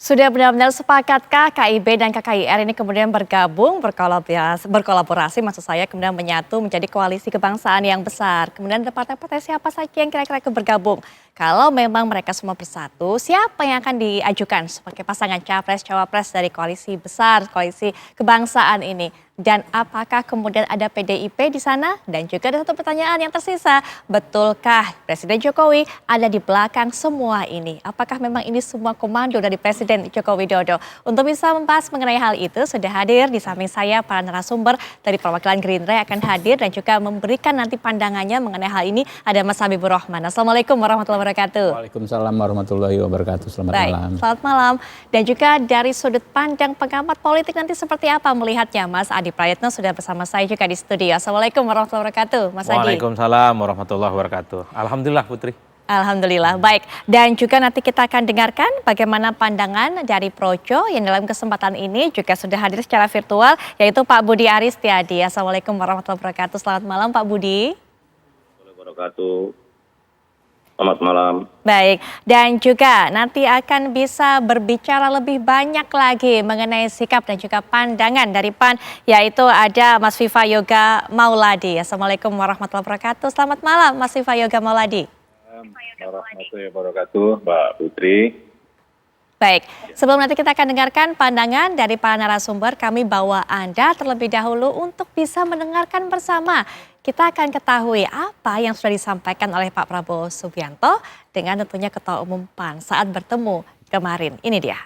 Sudah benar-benar sepakatkah KIB dan KKIR ini kemudian bergabung, berkolaborasi maksud saya, kemudian menyatu menjadi koalisi kebangsaan yang besar. Kemudian ada partai-partai siapa saja yang kira-kira ikut bergabung. Kalau memang mereka semua bersatu, siapa yang akan diajukan sebagai pasangan capres-cawapres dari koalisi besar, koalisi kebangsaan ini? Dan apakah kemudian ada PDIP di sana? Dan juga ada satu pertanyaan yang tersisa, betulkah Presiden Jokowi ada di belakang semua ini? Apakah memang ini semua komando dari Presiden Joko Widodo? Untuk bisa membahas mengenai hal itu, sudah hadir di samping saya para narasumber dari perwakilan Gerindra yang akan hadir dan juga memberikan nanti pandangannya mengenai hal ini. Ada Mas Habibur Rahman. Assalamualaikum warahmatullahi wabarakatuh. Waalaikumsalam warahmatullahi wabarakatuh. Selamat malam. Selamat malam. Dan juga dari sudut pandang pengamat politik nanti seperti apa melihatnya, Mas Adi Prayitno sudah bersama saya juga di studio. Assalamualaikum warahmatullahi wabarakatuh, Mas Adi. Waalaikumsalam warahmatullahi wabarakatuh. Alhamdulillah, Putri. Alhamdulillah, baik. Dan juga nanti kita akan dengarkan bagaimana pandangan dari Projo yang dalam kesempatan ini juga sudah hadir secara virtual, yaitu Pak Budi Aristiadi. Assalamualaikum warahmatullahi wabarakatuh. Selamat malam, Pak Budi. Warahmatullahi wabarakatuh. Selamat malam. Baik, dan juga nanti akan bisa berbicara lebih banyak lagi mengenai sikap dan juga pandangan dari PAN, yaitu ada Mas Viva Yoga Mauladi. Assalamualaikum warahmatullahi wabarakatuh. Selamat malam, Mas Viva Yoga Mauladi. Warahmatullahi wabarakatuh, Mbak Putri. Baik, sebelum nanti kita akan dengarkan pandangan dari para narasumber, kami bawa Anda terlebih dahulu untuk bisa mendengarkan bersama. Kita akan ketahui apa yang sudah disampaikan oleh Pak Prabowo Subianto dengan tentunya Ketua Umum PAN saat bertemu kemarin. Ini dia.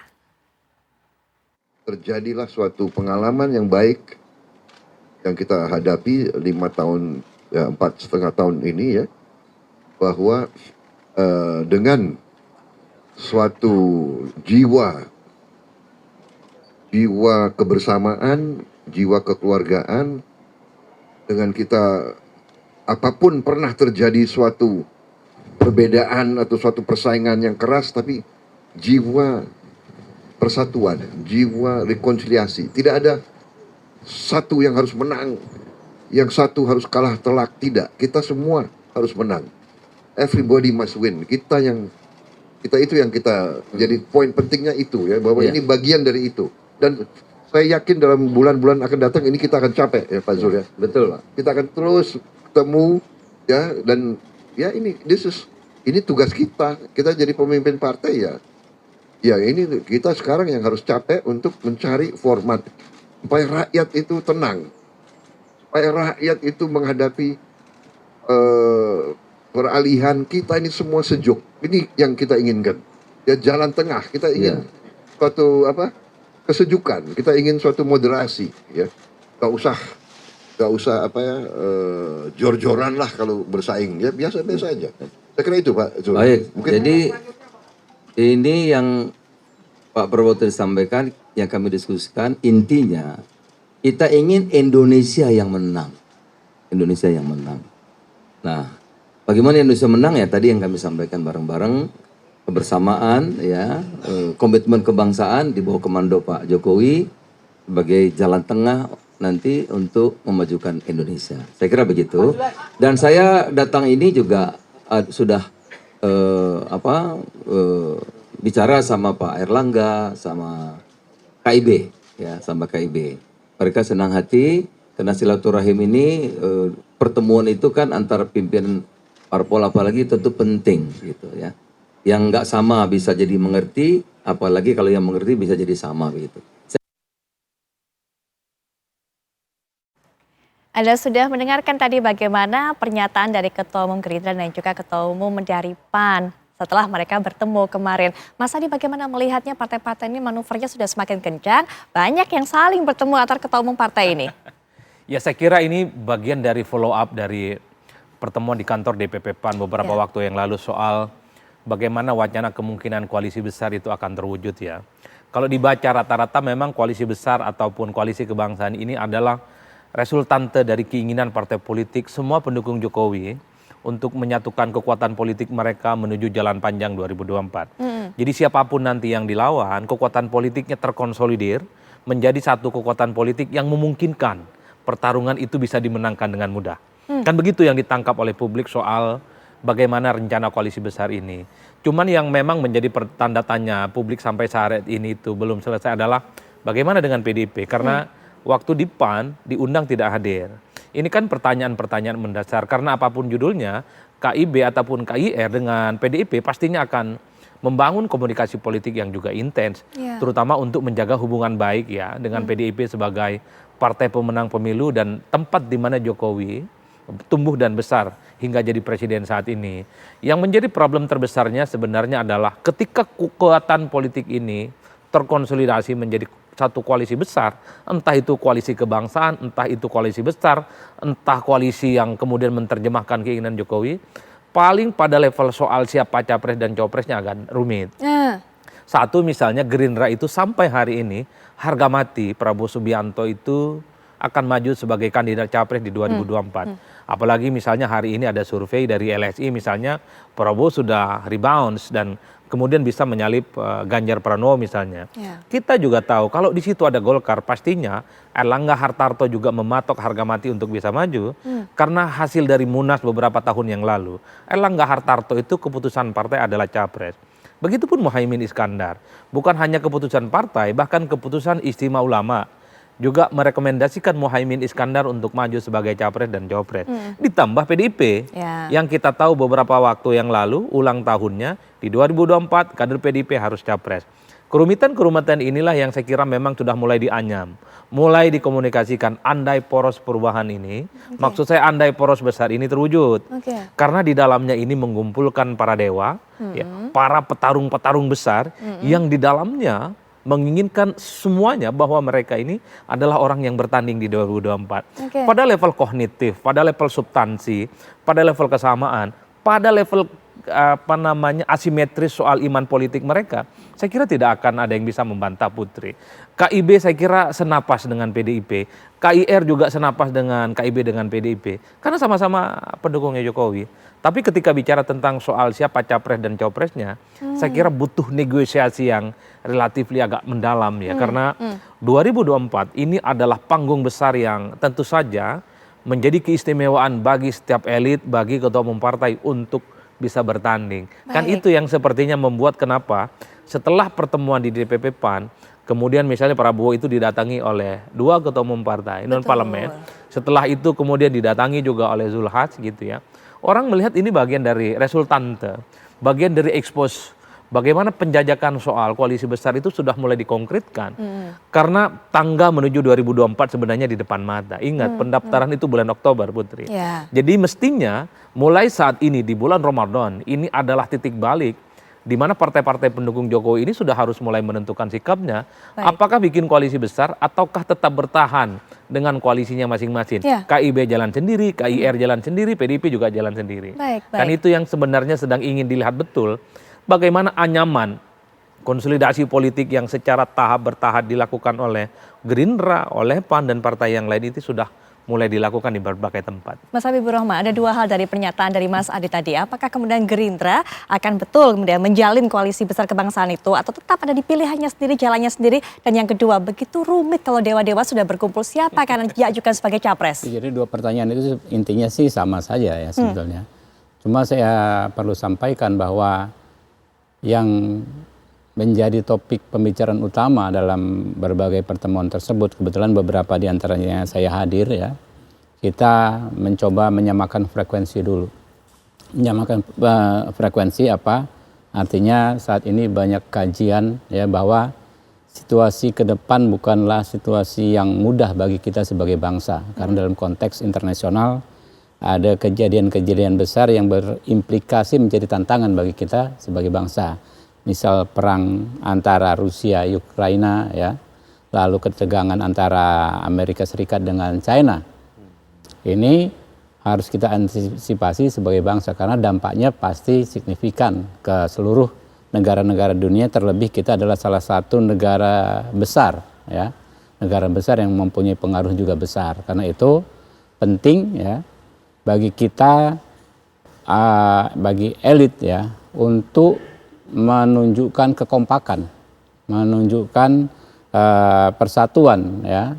Terjadilah suatu pengalaman yang baik yang kita hadapi 5 tahun, 4,5 tahun ini ya, bahwa dengan suatu jiwa kebersamaan, jiwa kekeluargaan, dengan kita apapun pernah terjadi suatu perbedaan atau suatu persaingan yang keras, tapi jiwa persatuan, jiwa rekonsiliasi. Tidak ada satu yang harus menang, yang satu harus kalah telak, tidak. Kita semua harus menang. Everybody must win. Kita itu yang kita jadi poin pentingnya itu ya, bahwa ini bagian dari itu. Dan saya yakin dalam bulan-bulan akan datang ini kita akan capek ya Pak Zul ya. Betul Pak. Kita akan terus ketemu ya, dan ya ini tugas kita. Kita jadi pemimpin partai ya. Ya ini kita sekarang yang harus capek untuk mencari format supaya rakyat itu tenang. Supaya rakyat itu menghadapi peralihan kita ini semua sejuk. Ini yang kita inginkan. Ya jalan tengah, kita ingin suatu kesejukan. Kita ingin suatu moderasi ya. Gak usah jor-joran lah kalau bersaing ya, biasa-biasa aja. Saya kira itu Pak. Baik. Jadi ini yang Pak Prabowo tadi sampaikan, yang kami diskusikan, intinya kita ingin Indonesia yang menang. Indonesia yang menang. Nah, bagaimana Indonesia menang ya, tadi yang kami sampaikan bareng-bareng, kebersamaan ya, komitmen kebangsaan di bawah komando Pak Jokowi sebagai jalan tengah nanti untuk memajukan Indonesia. Saya kira begitu. Dan saya datang ini juga sudah bicara sama Pak Erlangga, sama KIB ya, sama KIB. Mereka senang hati karena silaturahim ini, pertemuan itu kan antara pimpinan parpol apalagi tentu penting gitu ya. Yang nggak sama bisa jadi mengerti, apalagi kalau yang mengerti bisa jadi sama begitu. Anda sudah mendengarkan tadi bagaimana pernyataan dari Ketua Umum Gerindra dan juga Ketua Umum dari PAN setelah mereka bertemu kemarin. Mas Adi, bagaimana melihatnya partai-partai ini manuvernya sudah semakin kencang, banyak yang saling bertemu antar Ketua Umum partai ini? Ya saya kira ini bagian dari follow up dari pertemuan di kantor DPP PAN beberapa waktu yang lalu soal bagaimana wacana kemungkinan koalisi besar itu akan terwujud ya. Kalau dibaca rata-rata memang koalisi besar ataupun koalisi kebangsaan ini adalah resultante dari keinginan partai politik semua pendukung Jokowi untuk menyatukan kekuatan politik mereka menuju jalan panjang 2024. Jadi siapapun nanti yang dilawan, kekuatan politiknya terkonsolidir menjadi satu kekuatan politik yang memungkinkan pertarungan itu bisa dimenangkan dengan mudah. Kan begitu yang ditangkap oleh publik soal bagaimana rencana koalisi besar ini. Cuman yang memang menjadi tanda tanya publik sampai saat ini itu belum selesai adalah bagaimana dengan PDIP, karena waktu di PAN diundang tidak hadir. Ini kan pertanyaan-pertanyaan mendasar, karena apapun judulnya, KIB ataupun KIR dengan PDIP pastinya akan membangun komunikasi politik yang juga intens, terutama untuk menjaga hubungan baik ya dengan PDIP sebagai partai pemenang pemilu dan tempat di mana Jokowi tumbuh dan besar hingga jadi presiden saat ini. Yang menjadi problem terbesarnya sebenarnya adalah ketika kekuatan politik ini terkonsolidasi menjadi satu koalisi besar, entah itu koalisi kebangsaan, entah itu koalisi besar, entah koalisi yang kemudian menerjemahkan keinginan Jokowi, paling pada level soal siapa capres dan cawapresnya akan rumit. Satu misalnya Gerindra itu sampai hari ini harga mati Prabowo Subianto itu akan maju sebagai kandidat capres di 2024. Apalagi misalnya hari ini ada survei dari LSI misalnya Prabowo sudah rebounds dan kemudian bisa menyalip Ganjar Pranowo misalnya. Kita juga tahu kalau di situ ada Golkar pastinya Erlangga Hartarto juga mematok harga mati untuk bisa maju karena hasil dari Munas beberapa tahun yang lalu. Erlangga Hartarto itu keputusan partai adalah capres. Begitupun Muhaimin Iskandar. Bukan hanya keputusan partai, bahkan keputusan Istimewa Ulama juga merekomendasikan Muhaimin Iskandar untuk maju sebagai capres dan cawapres. Ditambah PDIP yang kita tahu beberapa waktu yang lalu ulang tahunnya di 2024 kader PDIP harus capres. Kerumitan-kerumitan inilah yang saya kira memang sudah mulai dianyam, mulai dikomunikasikan andai poros perubahan ini, maksud saya andai poros besar ini terwujud. Karena di dalamnya ini mengumpulkan para dewa, ya, para petarung-petarung besar yang di dalamnya menginginkan semuanya bahwa mereka ini adalah orang yang bertanding di 2024. Pada level kognitif, pada level substansi, pada level kesamaan, pada level asimetris soal iman politik mereka, saya kira tidak akan ada yang bisa membantah Putri. KIB saya kira senapas dengan PDIP, KIR juga senapas dengan KIB dengan PDIP, karena sama-sama pendukungnya Jokowi. Tapi ketika bicara tentang soal siapa capres dan cawapresnya, saya kira butuh negosiasi yang relatif agak mendalam ya, karena 2024 ini adalah panggung besar yang tentu saja menjadi keistimewaan bagi setiap elit, bagi ketua umum partai untuk bisa bertanding. Kan itu yang sepertinya membuat kenapa setelah pertemuan di DPP PAN, kemudian misalnya Prabowo itu didatangi oleh 2 ketua umum partai non parlemen, setelah itu kemudian didatangi juga oleh Zulhas gitu ya. Orang melihat ini bagian dari resultante, bagian dari expose bagaimana penjajakan soal koalisi besar itu sudah mulai dikonkretkan. Karena tangga menuju 2024 sebenarnya di depan mata. Ingat, pendaftaran itu bulan Oktober, Putri. Jadi mestinya mulai saat ini di bulan Ramadan, ini adalah titik balik di mana partai-partai pendukung Jokowi ini sudah harus mulai menentukan sikapnya. Apakah bikin koalisi besar ataukah tetap bertahan dengan koalisinya masing-masing. KIB jalan sendiri, KIR jalan sendiri, PDIP juga jalan sendiri. Kan itu yang sebenarnya sedang ingin dilihat betul. Bagaimana anyaman konsolidasi politik yang secara bertahap dilakukan oleh Gerindra, oleh PAN dan partai yang lain itu sudah mulai dilakukan di berbagai tempat. Mas Habibur Rahman, ada 2 hal dari pernyataan dari Mas Adi tadi. Apakah kemudian Gerindra akan betul kemudian menjalin koalisi besar kebangsaan itu atau tetap ada di pilihannya sendiri, jalannya sendiri? Dan yang kedua, begitu rumit kalau dewa-dewa sudah berkumpul, siapa akan diajukan sebagai capres? Jadi 2 pertanyaan itu intinya sih sama saja ya sebetulnya. Cuma saya perlu sampaikan bahwa yang menjadi topik pembicaraan utama dalam berbagai pertemuan tersebut, kebetulan beberapa di antaranya saya hadir ya, kita mencoba menyamakan frekuensi dulu. Menyamakan frekuensi apa? Artinya saat ini banyak kajian ya bahwa situasi ke depan bukanlah situasi yang mudah bagi kita sebagai bangsa. Karena dalam konteks internasional ada kejadian-kejadian besar yang berimplikasi menjadi tantangan bagi kita sebagai bangsa. Misal perang antara Rusia, Ukraina, ya, lalu ketegangan antara Amerika Serikat dengan China. Ini harus kita antisipasi sebagai bangsa karena dampaknya pasti signifikan ke seluruh negara-negara dunia. Terlebih kita adalah salah satu negara besar, ya, negara besar yang mempunyai pengaruh juga besar. Karena itu penting, ya, bagi kita, bagi elit, ya, untuk menunjukkan kekompakan, menunjukkan persatuan, ya,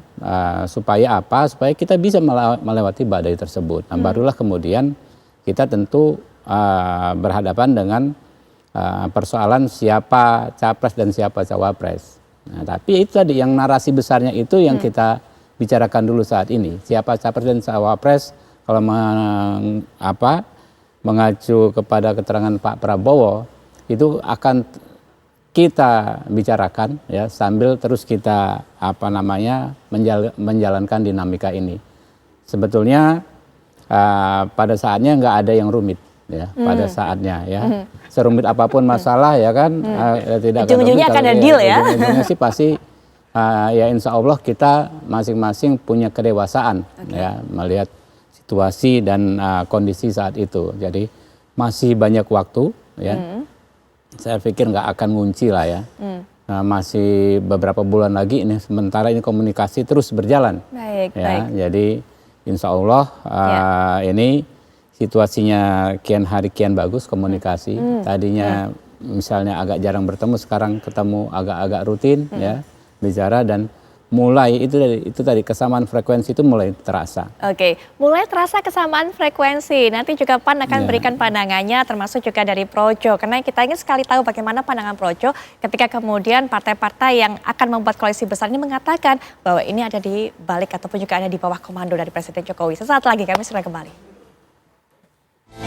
supaya apa? Supaya kita bisa melewati badai tersebut. Nah, barulah kemudian kita tentu berhadapan dengan persoalan siapa capres dan siapa cawapres. Nah, tapi itu tadi yang narasi besarnya itu yang kita bicarakan dulu saat ini. Siapa capres dan cawapres kalau mengacu kepada keterangan Pak Prabowo itu akan kita bicarakan ya sambil terus kita menjalankan dinamika ini. Sebetulnya pada saatnya nggak ada yang rumit ya pada saatnya ya. Serumit apapun masalah ya kan tidak akan Ujung-ujungnya akan ada deal ya. Ujung-ujungnya sih pasti ya insya Allah kita masing-masing punya kedewasaan ya melihat situasi dan kondisi saat itu. Jadi masih banyak waktu ya. Saya pikir nggak akan ngunci lah ya. Masih beberapa bulan lagi ini sementara ini komunikasi terus berjalan. Baik, ya. baik. Jadi insya Allah ini situasinya kian hari kian bagus komunikasi. Tadinya misalnya agak jarang bertemu, sekarang ketemu agak-agak rutin ya bicara dan mulai itu tadi kesamaan frekuensi itu mulai terasa. Oke, mulai terasa kesamaan frekuensi. Nanti juga PAN akan berikan pandangannya termasuk juga dari Projo. Karena kita ingin sekali tahu bagaimana pandangan Projo ketika kemudian partai-partai yang akan membuat koalisi besar ini mengatakan bahwa ini ada di balik ataupun juga ada di bawah komando dari Presiden Jokowi. Sesaat lagi kami sudah kembali.